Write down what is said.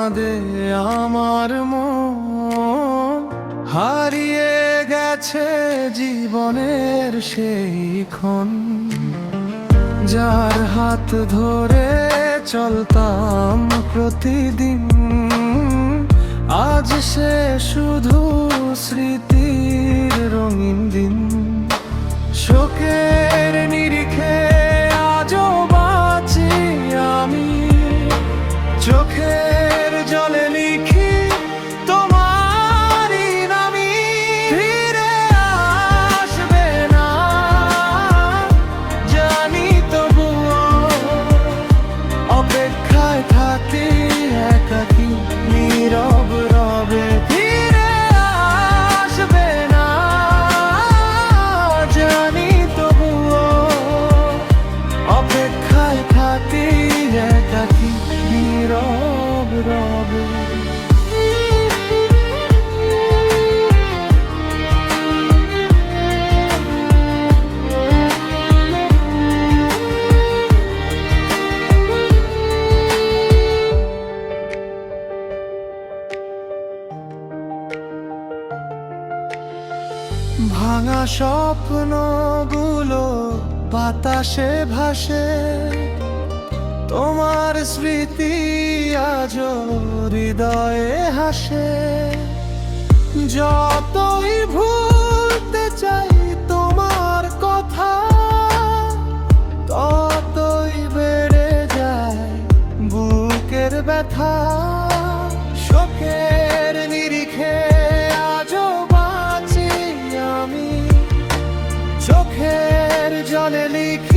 কাঁদে আমার মন, হারিয়ে গেছে জীবনের সেই ক্ষণ, যার হাত ধরে চলতাম প্রতিদিন। আজ সে শুধু স্মৃতির রঙিন দিন। শোকের নিরিখে আজও বাঁচি আমি, চোখের জলে লিখি তোমারই নামি। ফিরে আসবে না জানি, তবুও অপেক্ষায় থাকি একাকী নীরব রবে। ফিরে আসবে না জানি, তবুও অপেক্ষায় থাকি একাকী নীরব রবে। ভাঙা স্বপ্নগুলো বাতাসে ভাসে, তোমার স্মৃতি আজও হৃদয়ে হাসে। যতই ভুলতে চাই তোমার কথা, ততই বেড়ে যায় বুকের ব্যথা। শোকের নিরিখে আজও বাঁচি আমি, চোখের জলে লিখি